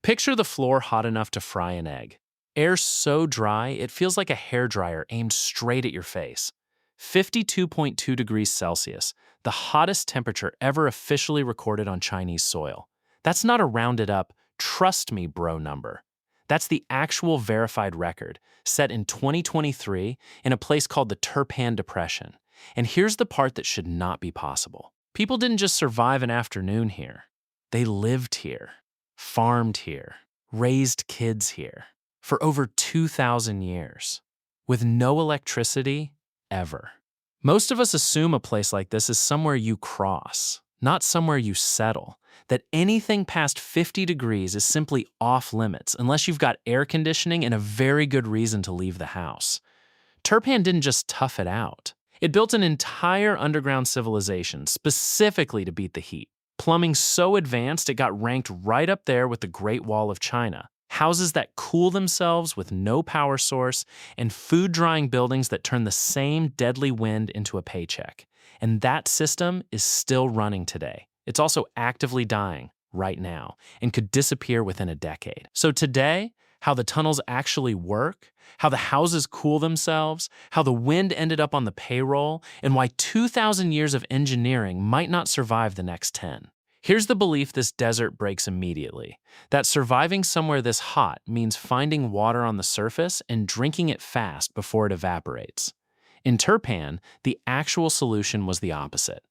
Picture the floor hot enough to fry an egg. Air so dry, it feels like a hairdryer aimed straight at your face. 52.2 degrees Celsius, the hottest temperature ever officially recorded on Chinese soil. That's not a rounded up, trust me bro number. That's the actual verified record, set in 2023 in a place called the Turpan Depression. And here's the part that should not be possible. People didn't just survive an afternoon here. They lived here, farmed here, raised kids here for over 2,000 years, with no electricity ever. Most of us assume a place like this is somewhere you cross, not somewhere you settle, that anything past 50 degrees is simply off limits unless you've got air conditioning and a very good reason to leave the house. Turpan didn't just tough it out. It built an entire underground civilization specifically to beat the heat. Plumbing so advanced it got ranked right up there with the Great Wall of China. Houses that cool themselves with no power source, and food-drying buildings that turn the same deadly wind into a paycheck. And that system is still running today. It's also actively dying right now and could disappear within a decade. So today, how the tunnels actually work, how the houses cool themselves, how the wind ended up on the payroll, and why 2,000 years of engineering might not survive the next 10. Here's the belief this desert breaks immediately, that surviving somewhere this hot means finding water on the surface and drinking it fast before it evaporates. In Turpan, the actual solution was the opposite.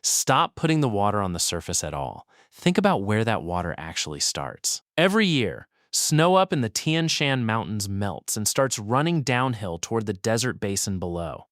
Stop putting the water on the surface at all. Think about where that water actually starts. Every year, snow up in the Tian Shan Mountains melts and starts running downhill toward the desert basin below.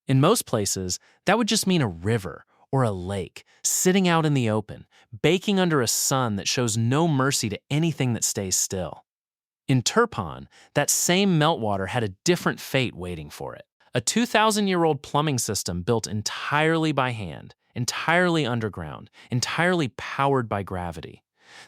In most places, that would just mean a river or a lake, sitting out in the open, baking under a sun that shows no mercy to anything that stays still. In Turpan, that same meltwater had a different fate waiting for it. A 2,000-year-old plumbing system built entirely by hand, entirely underground, entirely powered by gravity.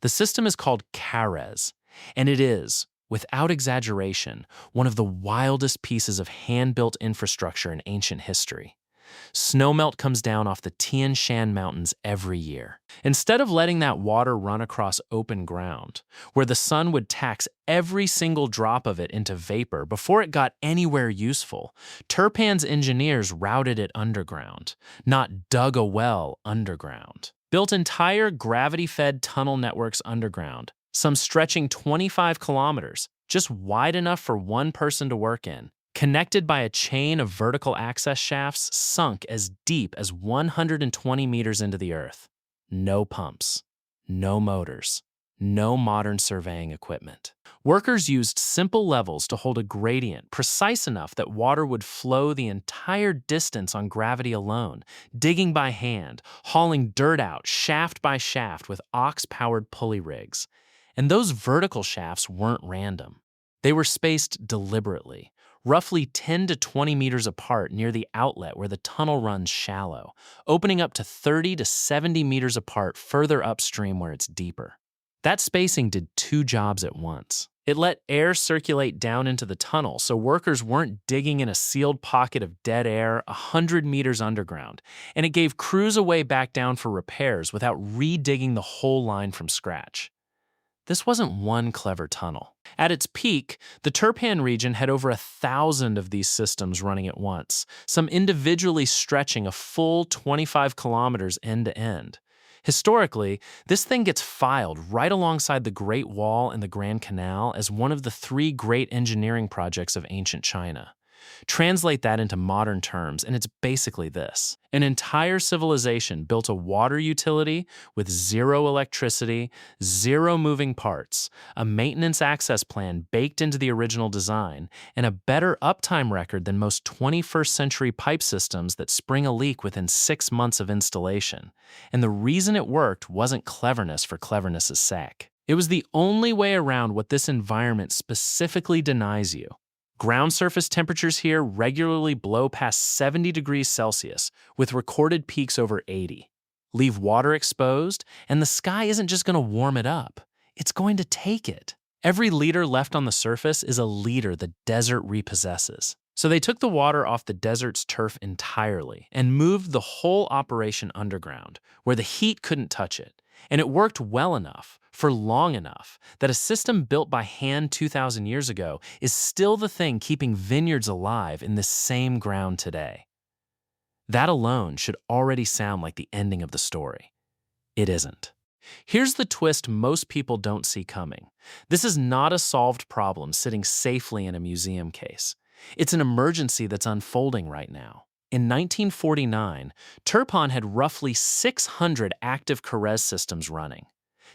The system is called Carez, and it is, without exaggeration, one of the wildest pieces of hand-built infrastructure in ancient history. Snowmelt comes down off the Tian Shan Mountains every year. Instead of letting that water run across open ground, where the sun would tax every single drop of it into vapor before it got anywhere useful, Turpan's engineers routed it underground, not dug a well underground. Built entire gravity-fed tunnel networks underground, some stretching 25 kilometers, just wide enough for one person to work in, connected by a chain of vertical access shafts sunk as deep as 120 meters into the earth. No pumps, no motors, no modern surveying equipment. Workers used simple levels to hold a gradient precise enough that water would flow the entire distance on gravity alone, digging by hand, hauling dirt out shaft by shaft with ox-powered pulley rigs. And those vertical shafts weren't random. They were spaced deliberately, roughly 10 to 20 meters apart near the outlet where the tunnel runs shallow, opening up to 30 to 70 meters apart further upstream where it's deeper. That spacing did two jobs at once. It let air circulate down into the tunnel so workers weren't digging in a sealed pocket of dead air 100 meters underground, and it gave crews a way back down for repairs without redigging the whole line from scratch. This wasn't one clever tunnel. At its peak, the Turpan region had over 1,000 of these systems running at once, some individually stretching a full 25 kilometers end to end. Historically, this thing gets filed right alongside the Great Wall and the Grand Canal as one of the three great engineering projects of ancient China. Translate that into modern terms, and it's basically this. An entire civilization built a water utility with zero electricity, zero moving parts, a maintenance access plan baked into the original design, and a better uptime record than most 21st century pipe systems that spring a leak within 6 months of installation. And the reason it worked wasn't cleverness for cleverness' sake. It was the only way around what this environment specifically denies you. Ground surface temperatures here regularly blow past 70 degrees Celsius, with recorded peaks over 80. Leave water exposed, and the sky isn't just going to warm it up. It's going to take it. Every liter left on the surface is a liter the desert repossesses. So they took the water off the desert's turf entirely and moved the whole operation underground, where the heat couldn't touch it. And it worked well enough, for long enough, that a system built by hand 2,000 years ago is still the thing keeping vineyards alive in this same ground today. That alone should already sound like the ending of the story. It isn't. Here's the twist most people don't see coming. This is not a solved problem sitting safely in a museum case. It's an emergency that's unfolding right now. In 1949, Turpan had roughly 600 active Carez systems running.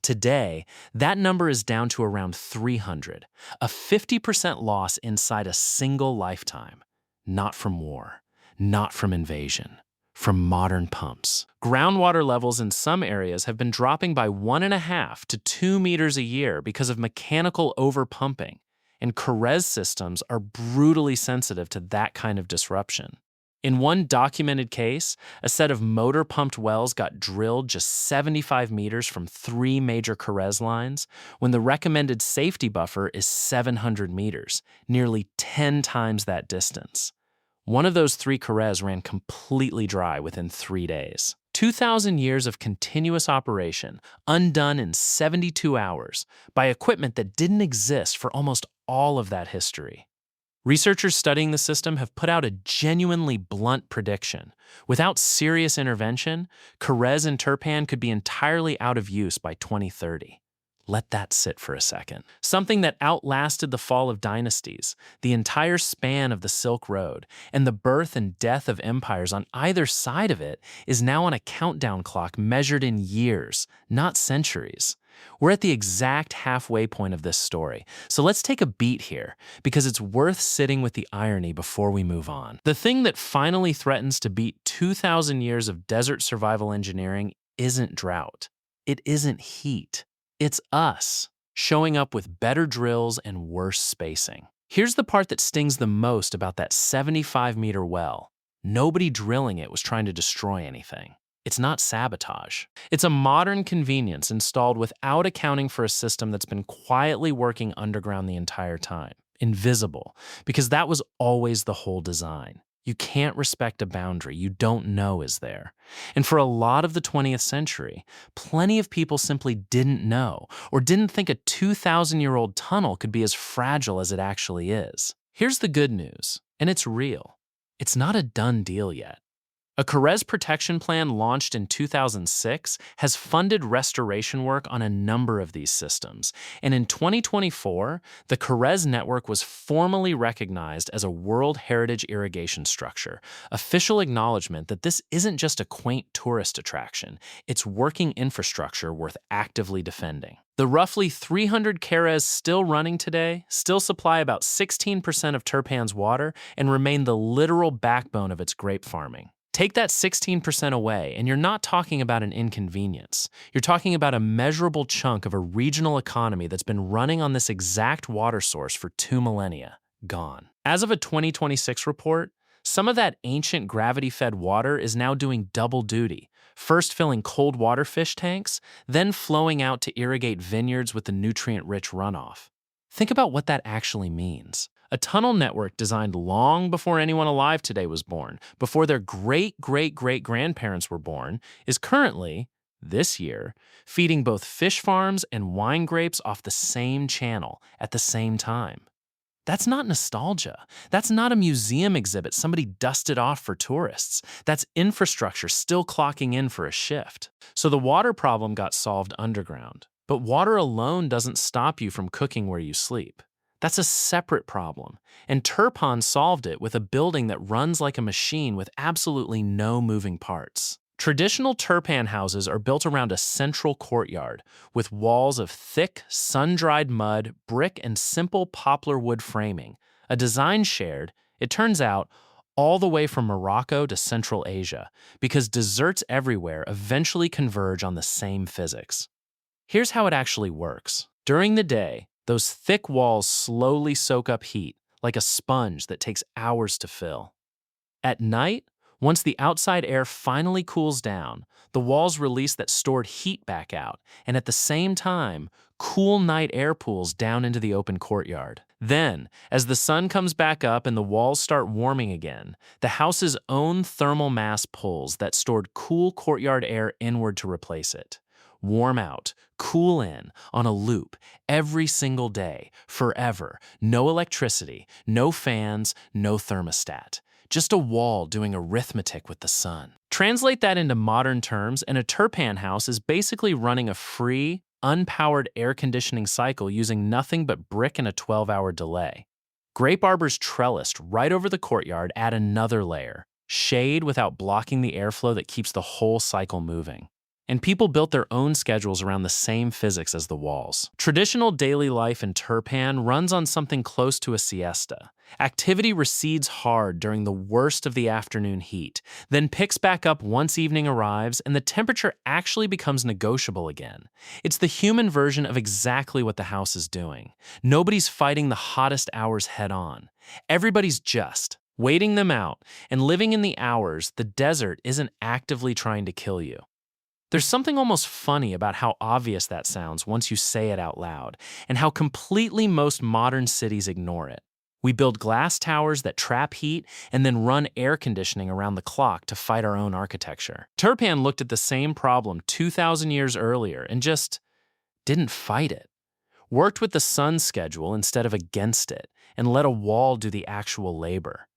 Today, that number is down to around 300, a 50% loss inside a single lifetime. Not from war, not from invasion, from modern pumps. Groundwater levels in some areas have been dropping by 1.5 to 2 meters a year because of mechanical overpumping, and Carez systems are brutally sensitive to that kind of disruption. In one documented case, a set of motor-pumped wells got drilled just 75 meters from 3 major Carez lines, when the recommended safety buffer is 700 meters, nearly 10 times that distance. One of those 3 Carez ran completely dry within 3 days. 2,000 years of continuous operation, undone in 72 hours, by equipment that didn't exist for almost all of that history. Researchers studying the system have put out a genuinely blunt prediction. Without serious intervention, Carez and Turpan could be entirely out of use by 2030. Let that sit for a second. Something that outlasted the fall of dynasties, the entire span of the Silk Road, and the birth and death of empires on either side of it is now on a countdown clock measured in years, not centuries. We're at the exact halfway point of this story, so let's take a beat here, because it's worth sitting with the irony before we move on. The thing that finally threatens to beat 2,000 years of desert survival engineering isn't drought. It isn't heat. It's us, showing up with better drills and worse spacing. Here's the part that stings the most about that 75-meter well. Nobody drilling it was trying to destroy anything. It's not sabotage. It's a modern convenience installed without accounting for a system that's been quietly working underground the entire time. Invisible, because that was always the whole design. You can't respect a boundary you don't know is there. And for a lot of the 20th century, plenty of people simply didn't know or didn't think a 2,000-year-old tunnel could be as fragile as it actually is. Here's the good news, and it's real. It's not a done deal yet. A Carez protection plan launched in 2006 has funded restoration work on a number of these systems, and in 2024, the Carez network was formally recognized as a World Heritage Irrigation Structure, official acknowledgement that this isn't just a quaint tourist attraction, it's working infrastructure worth actively defending. The roughly 300 Carez still running today still supply about 16% of Turpan's water and remain the literal backbone of its grape farming. Take that 16% away, and you're not talking about an inconvenience. You're talking about a measurable chunk of a regional economy that's been running on this exact water source for 2 millennia, gone. As of a 2026 report, some of that ancient gravity-fed water is now doing double duty, first filling cold water fish tanks, then flowing out to irrigate vineyards with the nutrient-rich runoff. Think about what that actually means. A tunnel network designed long before anyone alive today was born, before their great-great-great-grandparents were born, is currently, this year, feeding both fish farms and wine grapes off the same channel at the same time. That's not nostalgia. That's not a museum exhibit somebody dusted off for tourists. That's infrastructure still clocking in for a shift. So the water problem got solved underground. But water alone doesn't stop you from cooking where you sleep. That's a separate problem, and Turpan solved it with a building that runs like a machine with absolutely no moving parts. Traditional Turpan houses are built around a central courtyard, with walls of thick, sun-dried mud, brick, and simple poplar wood framing, a design shared, it turns out, all the way from Morocco to Central Asia, because deserts everywhere eventually converge on the same physics. Here's how it actually works. During the day, those thick walls slowly soak up heat, like a sponge that takes hours to fill. At night, once the outside air finally cools down, the walls release that stored heat back out, and at the same time, cool night air pools down into the open courtyard. Then, as the sun comes back up and the walls start warming again, the house's own thermal mass pulls that stored cool courtyard air inward to replace it. warm out, cool in, on a loop, every single day, forever. No electricity, no fans, no thermostat. Just a wall doing arithmetic with the sun. Translate that into modern terms, and a Turpan house is basically running a free, unpowered air conditioning cycle using nothing but brick and a 12-hour delay. Grape arbors trellised right over the courtyard add another layer, shade without blocking the airflow that keeps the whole cycle moving. And people built their own schedules around the same physics as the walls. Traditional daily life in Turpan runs on something close to a siesta. Activity recedes hard during the worst of the afternoon heat, then picks back up once evening arrives and the temperature actually becomes negotiable again. It's the human version of exactly what the house is doing. Nobody's fighting the hottest hours head on. Everybody's just waiting them out, and living in the hours the desert isn't actively trying to kill you. There's something almost funny about how obvious that sounds once you say it out loud, and how completely most modern cities ignore it. We build glass towers that trap heat and then run air conditioning around the clock to fight our own architecture. Turpan looked at the same problem 2,000 years earlier and just didn't fight it. Worked with the sun's schedule instead of against it, and let a wall do the actual labor.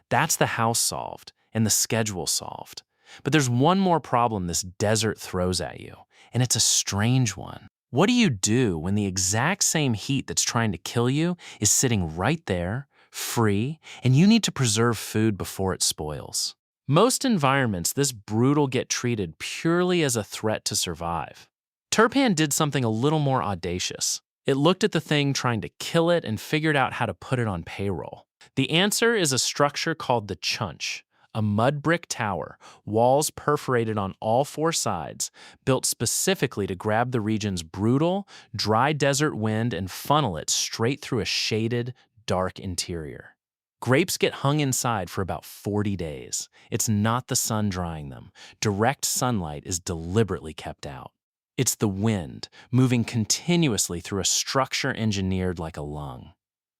That's the house solved, and the schedule solved. But there's one more problem this desert throws at you, and it's a strange one. What do you do when the exact same heat that's trying to kill you is sitting right there, free, and you need to preserve food before it spoils? Most environments this brutal get treated purely as a threat to survive. Turpan did something a little more audacious. It looked at the thing trying to kill it and figured out how to put it on payroll. The answer is a structure called the chunch. A mud brick tower, walls perforated on all four sides, built specifically to grab the region's brutal, dry desert wind and funnel it straight through a shaded, dark interior. Grapes get hung inside for about 40 days. It's not the sun drying them. Direct sunlight is deliberately kept out. It's the wind, moving continuously through a structure engineered like a lung.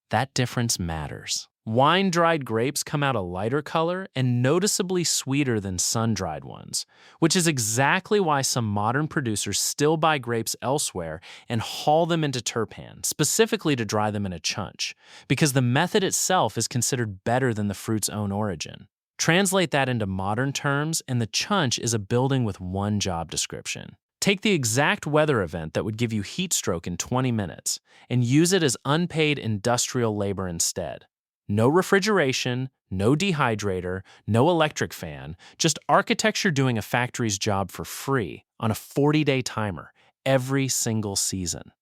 That difference matters. Wine-dried grapes come out a lighter color and noticeably sweeter than sun-dried ones, which is exactly why some modern producers still buy grapes elsewhere and haul them into Turpan, specifically to dry them in a chunch, because the method itself is considered better than the fruit's own origin. Translate that into modern terms, and the chunch is a building with one job description. Take the exact weather event that would give you heat stroke in 20 minutes and use it as unpaid industrial labor instead. No refrigeration, no dehydrator, no electric fan, just architecture doing a factory's job for free on a 40-day timer every single season.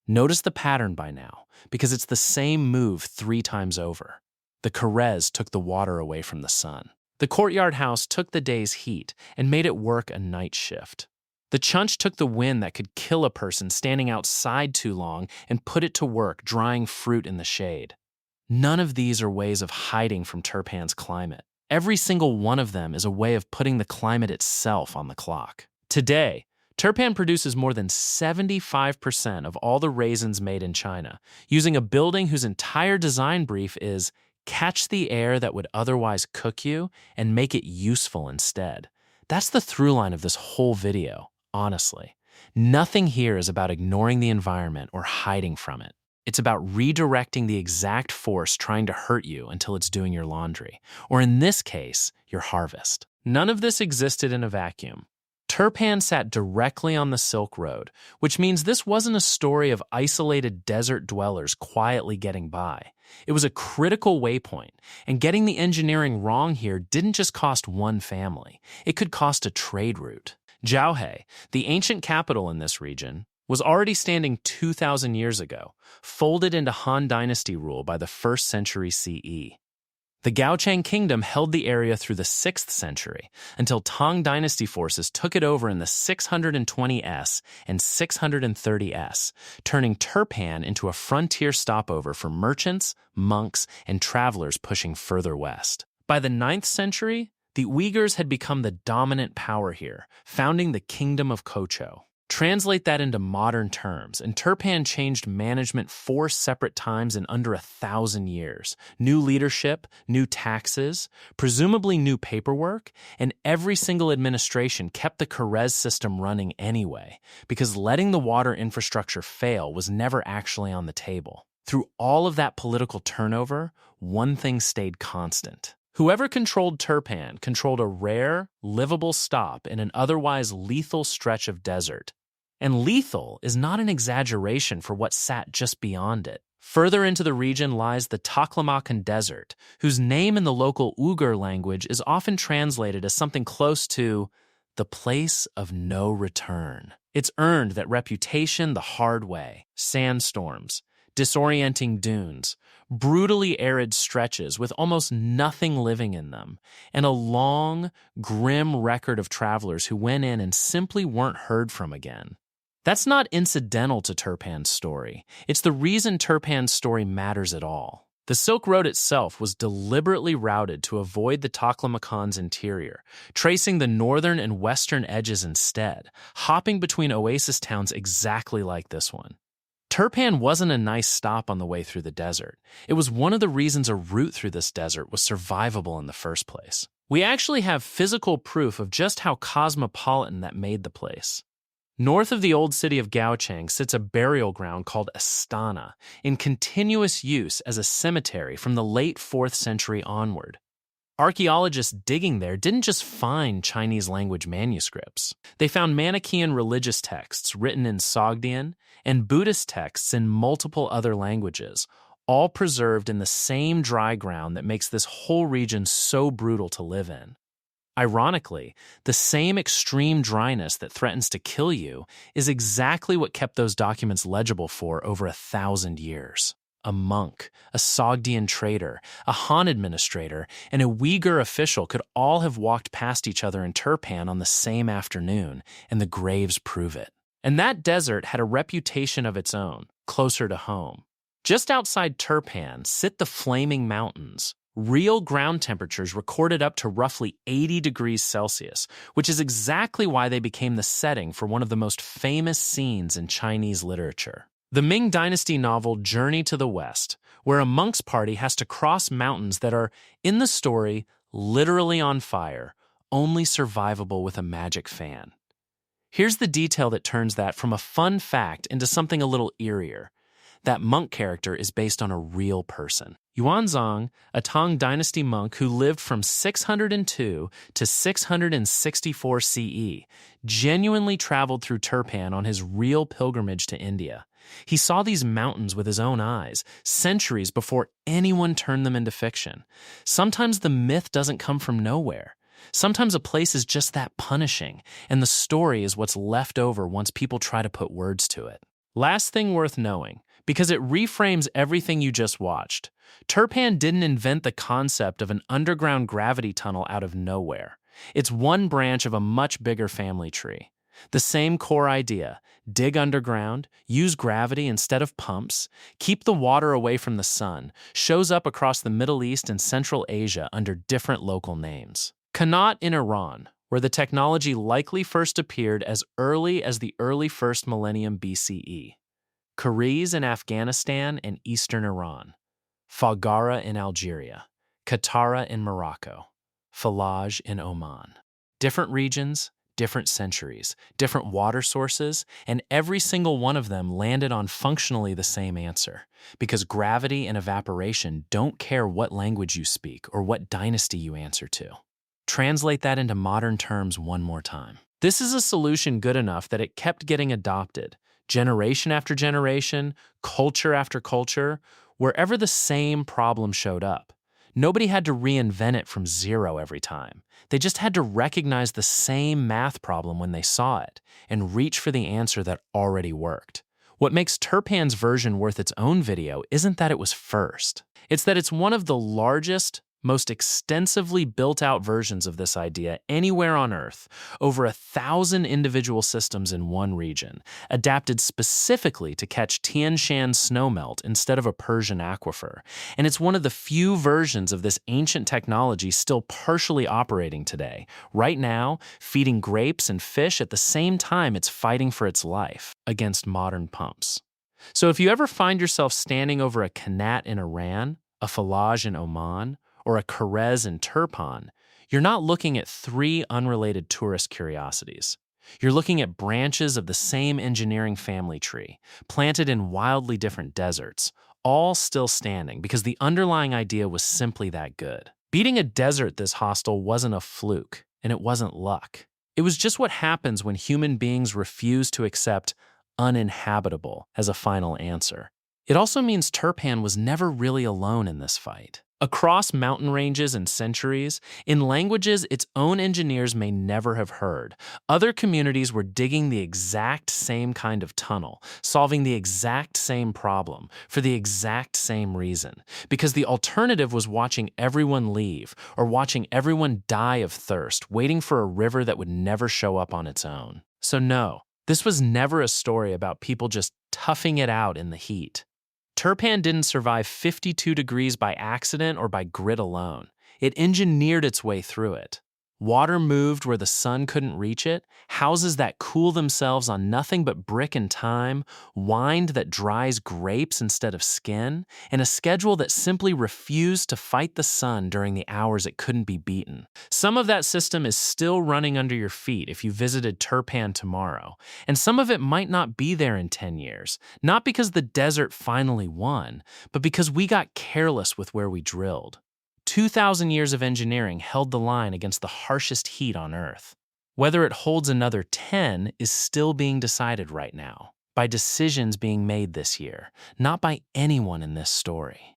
Notice the pattern by now, because it's the same move 3 times over. The Carrez took the water away from the sun. The courtyard house took the day's heat and made it work a night shift. The chunch took the wind that could kill a person standing outside too long and put it to work drying fruit in the shade. None of these are ways of hiding from Turpan's climate. Every single one of them is a way of putting the climate itself on the clock. Today, Turpan produces more than 75% of all the raisins made in China, using a building whose entire design brief is catch the air that would otherwise cook you and make it useful instead. That's the through line of this whole video, honestly. Nothing here is about ignoring the environment or hiding from it. It's about redirecting the exact force trying to hurt you until it's doing your laundry, or in this case, your harvest. None of this existed in a vacuum. Turpan sat directly on the Silk Road, which means this wasn't a story of isolated desert dwellers quietly getting by. It was a critical waypoint, and getting the engineering wrong here didn't just cost one family. It could cost a trade route. Zhaohe, the ancient capital in this region, was already standing 2,000 years ago, folded into Han Dynasty rule by the 1st century CE. The Gaochang Kingdom held the area through the 6th century, until Tang Dynasty forces took it over in the 620s and 630s, turning Turpan into a frontier stopover for merchants, monks, and travelers pushing further west. By the 9th century, the Uyghurs had become the dominant power here, founding the Kingdom of Kocho. Translate that into modern terms, and Turpan changed management 4 separate times in under 1,000 years. New leadership, new taxes, presumably new paperwork, and every single administration kept the Carez system running anyway, because letting the water infrastructure fail was never actually on the table. Through all of that political turnover, one thing stayed constant. Whoever controlled Turpan controlled a rare, livable stop in an otherwise lethal stretch of desert. And lethal is not an exaggeration for what sat just beyond it. Further into the region lies the Taklamakan Desert, whose name in the local Uyghur language is often translated as something close to the place of no return. It's earned that reputation the hard way: sandstorms, disorienting dunes, brutally arid stretches with almost nothing living in them, and a long, grim record of travelers who went in and simply weren't heard from again. That's not incidental to Turpan's story. It's the reason Turpan's story matters at all. The Silk Road itself was deliberately routed to avoid the Taklamakan's interior, tracing the northern and western edges instead, hopping between oasis towns exactly like this one. Turpan wasn't a nice stop on the way through the desert. It was one of the reasons a route through this desert was survivable in the first place. We actually have physical proof of just how cosmopolitan that made the place. North of the old city of Gaochang sits a burial ground called Astana, in continuous use as a cemetery from the late 4th century onward. Archaeologists digging there didn't just find Chinese-language manuscripts. They found Manichaean religious texts written in Sogdian and Buddhist texts in multiple other languages, all preserved in the same dry ground that makes this whole region so brutal to live in. Ironically, the same extreme dryness that threatens to kill you is exactly what kept those documents legible for over 1,000 years. A monk, a Sogdian trader, a Han administrator, and a Uyghur official could all have walked past each other in Turpan on the same afternoon, and the graves prove it. And that desert had a reputation of its own, closer to home. Just outside Turpan sit the Flaming Mountains. Real ground temperatures recorded up to roughly 80 degrees Celsius, which is exactly why they became the setting for one of the most famous scenes in Chinese literature. The Ming Dynasty novel Journey to the West, where a monk's party has to cross mountains that are, in the story, literally on fire, only survivable with a magic fan. Here's the detail that turns that from a fun fact into something a little eerier. That monk character is based on a real person. Yuanzong, a Tang Dynasty monk who lived from 602 to 664 CE, genuinely traveled through Turpan on his real pilgrimage to India. He saw these mountains with his own eyes, centuries before anyone turned them into fiction. Sometimes the myth doesn't come from nowhere. Sometimes a place is just that punishing, and the story is what's left over once people try to put words to it. Last thing worth knowing, because it reframes everything you just watched. Turpan didn't invent the concept of an underground gravity tunnel out of nowhere. It's one branch of a much bigger family tree. The same core idea: dig underground, use gravity instead of pumps, keep the water away from the sun, shows up across the Middle East and Central Asia under different local names. Qanat in Iran, where the technology likely first appeared as early as the early 1st millennium BCE. Kariz in Afghanistan and eastern Iran. Faghara in Algeria. Katara in Morocco. Falaj in Oman. Different regions, different centuries, different water sources, and every single one of them landed on functionally the same answer, because gravity and evaporation don't care what language you speak or what dynasty you answer to. Translate that into modern terms one more time. This is a solution good enough that it kept getting adopted, generation after generation, culture after culture, wherever the same problem showed up. Nobody had to reinvent it from zero every time. They just had to recognize the same math problem when they saw it and reach for the answer that already worked. What makes Turpan's version worth its own video isn't that it was first. It's that it's one of the largest, most extensively built-out versions of this idea anywhere on Earth, over 1,000 individual systems in one region, adapted specifically to catch Tian Shan snowmelt instead of a Persian aquifer. And it's one of the few versions of this ancient technology still partially operating today, right now, feeding grapes and fish at the same time it's fighting for its life against modern pumps. So if you ever find yourself standing over a qanat in Iran, a falaj in Oman, or a Kerez in Turpan, you're not looking at three unrelated tourist curiosities. You're looking at branches of the same engineering family tree, planted in wildly different deserts, all still standing because the underlying idea was simply that good. Beating a desert this hostile wasn't a fluke, and it wasn't luck. It was just what happens when human beings refuse to accept uninhabitable as a final answer. It also means Turpan was never really alone in this fight. Across mountain ranges and centuries, in languages its own engineers may never have heard, other communities were digging the exact same kind of tunnel, solving the exact same problem, for the exact same reason. Because the alternative was watching everyone leave, or watching everyone die of thirst, waiting for a river that would never show up on its own. So no, this was never a story about people just toughing it out in the heat. Turpan didn't survive 52 degrees by accident or by grit alone. It engineered its way through it. Water moved where the sun couldn't reach it, houses that cool themselves on nothing but brick and thyme, wind that dries grapes instead of skin, and a schedule that simply refused to fight the sun during the hours it couldn't be beaten. Some of that system is still running under your feet if you visited Turpan tomorrow, and some of it might not be there in 10 years, not because the desert finally won, but because we got careless with where we drilled. 2,000 years of engineering held the line against the harshest heat on Earth. Whether it holds another 10 is still being decided right now, by decisions being made this year, not by anyone in this story.